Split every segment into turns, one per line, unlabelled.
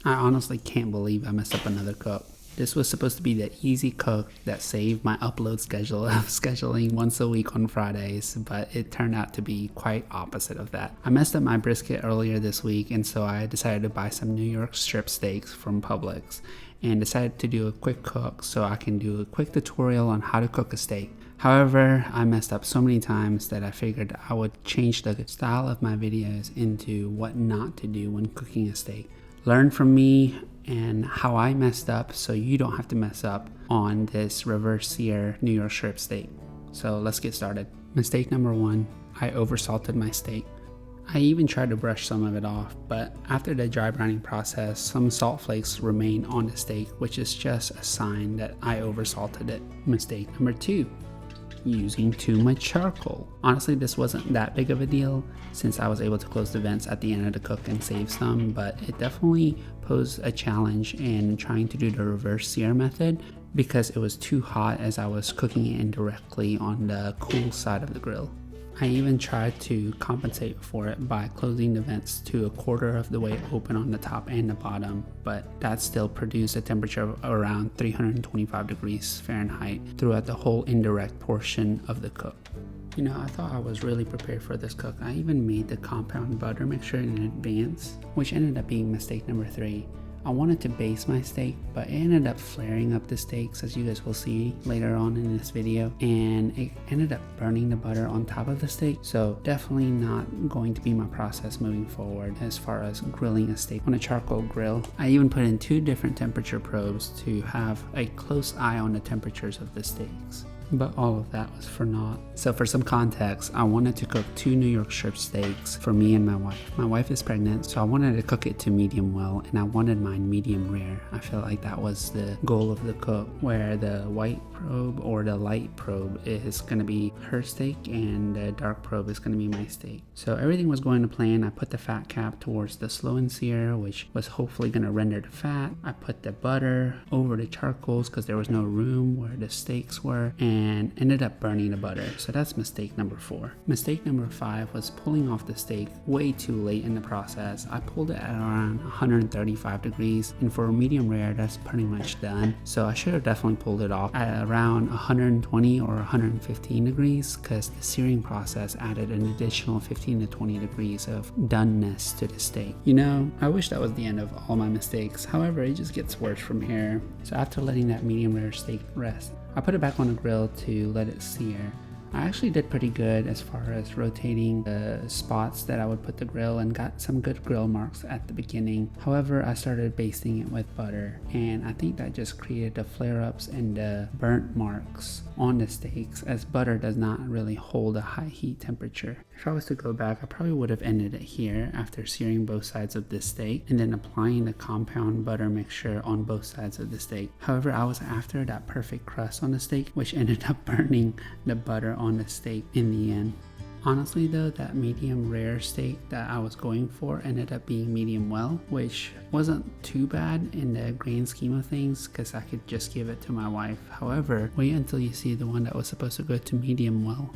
I honestly can't believe I messed up another cook. This was supposed to be the easy cook that saved my upload schedule of scheduling once a week on Fridays, but it turned out to be quite opposite of that. I messed up my brisket earlier this week, and so I decided to buy some New York strip steaks from Publix and decided to do a quick cook so I can do a quick tutorial on how to cook a steak. However, I messed up so many times that I figured I would change the style of my videos into what not to do when cooking a steak. Learn from me and how I messed up so you don't have to mess up on this reverse sear New York strip steak. So let's get started. Mistake number 1, I oversalted my steak. I even tried to brush some of it off, but after the dry brining process, some salt flakes remain on the steak, which is just a sign that I oversalted it. Mistake number 2, using too much charcoal. Honestly, this wasn't that big of a deal since I was able to close the vents at the end of the cook and save some, but it definitely posed a challenge in trying to do the reverse sear method because it was too hot as I was cooking it indirectly on the cool side of the grill. I even tried to compensate for it by closing the vents to a quarter of the way open on the top and the bottom, but that still produced a temperature of around 325 degrees Fahrenheit throughout the whole indirect portion of the cook. You know, I thought I was really prepared for this cook. I even made the compound butter mixture in advance, which ended up being mistake number 3. I wanted to baste my steak, but it ended up flaring up the steaks, as you guys will see later on in this video, and it ended up burning the butter on top of the steak. So definitely not going to be my process moving forward as far as grilling a steak on a charcoal grill. I even put in 2 different temperature probes to have a close eye on the temperatures of the steaks. But all of that was for naught. So for some context, I wanted to cook 2 New York strip steaks for me and my wife. My wife is pregnant, so I wanted to cook it to medium well, and I wanted mine medium rare. I feel like that was the goal of the cook, where the white probe or the light probe is going to be her steak and the dark probe is going to be my steak. So everything was going to plan. I put the fat cap towards the slow and sear, which was hopefully going to render the fat. I put the butter over the charcoals because there was no room where the steaks were, and ended up burning the butter. So that's mistake number 4. Mistake number 5 was pulling off the steak way too late in the process. I pulled it at around 135 degrees, and for a medium rare that's pretty much done. So I should have definitely pulled it off at around 120 or 115 degrees because the searing process added an additional 15 to 20 degrees of doneness to the steak. You know, I wish that was the end of all my mistakes. However, it just gets worse from here. So after letting that medium rare steak rest, I put it back on the grill to let it sear. I actually did pretty good as far as rotating the spots that I would put the grill and got some good grill marks at the beginning. However, I started basting it with butter, and I think that just created the flare-ups and the burnt marks on the steaks, as butter does not really hold a high heat temperature. If I was to go back, I probably would have ended it here after searing both sides of the steak and then applying the compound butter mixture on both sides of the steak. However, I was after that perfect crust on the steak, which ended up burning the butter on the steak in the end. Honestly though, that medium rare steak that I was going for ended up being medium well, which wasn't too bad in the grand scheme of things because I could just give it to my wife. However, wait until you see the one that was supposed to go to medium well.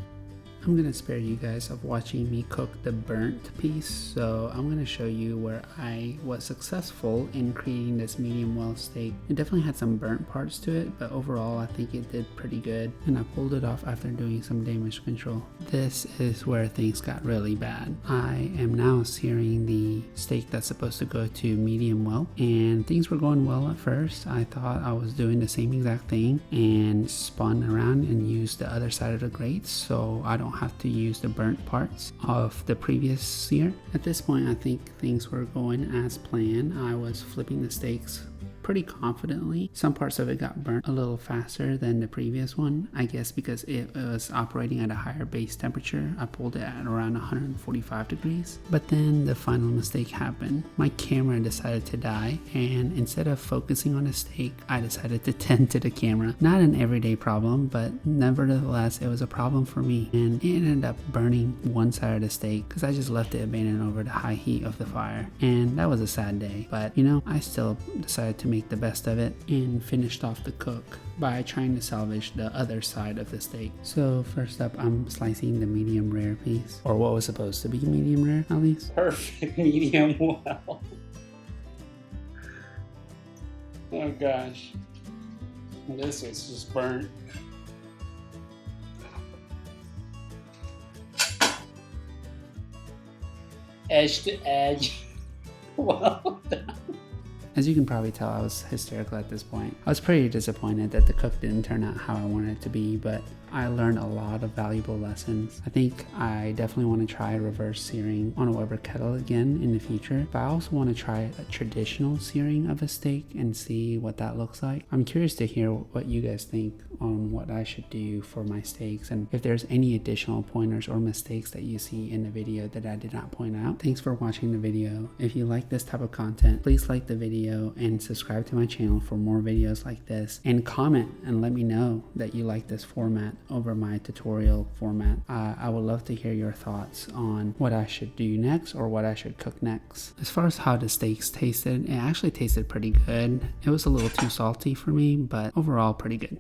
I'm going to spare you guys of watching me cook the burnt piece, so I'm going to show you where I was successful in creating this medium well steak. It definitely had some burnt parts to it, but overall I think it did pretty good, and I pulled it off after doing some damage control. This is where things got really bad. I am now searing the steak that's supposed to go to medium well, and things were going well at first. I thought I was doing the same exact thing and spun around and used the other side of the grate so I don't have to use the burnt parts of the previous sear. At this point, I think things were going as planned. I was flipping the steaks pretty confidently. Some parts of it got burnt a little faster than the previous one, I guess because it was operating at a higher base temperature. I pulled it at around 145 degrees. But then the final mistake happened. My camera decided to die, and instead of focusing on the steak, I decided to tend to the camera. Not an everyday problem, but nevertheless it was a problem for me, and it ended up burning one side of the steak because I just left it abandoned over the high heat of the fire, and that was a sad day. But you know, I still decided to make the best of it and finished off the cook by trying to salvage the other side of the steak. So first up, I'm slicing the medium rare piece, or what was supposed to be medium rare at least.
Perfect medium well.
Oh gosh. This was just burnt. Edge to edge. Well done. As you can probably tell, I was hysterical at this point. I was pretty disappointed that the cook didn't turn out how I wanted it to be, but I learned a lot of valuable lessons. I think I definitely want to try reverse searing on a Weber kettle again in the future, but I also want to try a traditional searing of a steak and see what that looks like. I'm curious to hear what you guys think on what I should do for my steaks, and if there's any additional pointers or mistakes that you see in the video that I did not point out. Thanks for watching the video. If you like this type of content, please like the video and subscribe to my channel for more videos like this, and comment and let me know that you like this format over my tutorial format. I would love to hear your thoughts on what I should do next or what I should cook next. As far as how the steaks tasted, it actually tasted pretty good. It was a little too salty for me, but overall pretty good.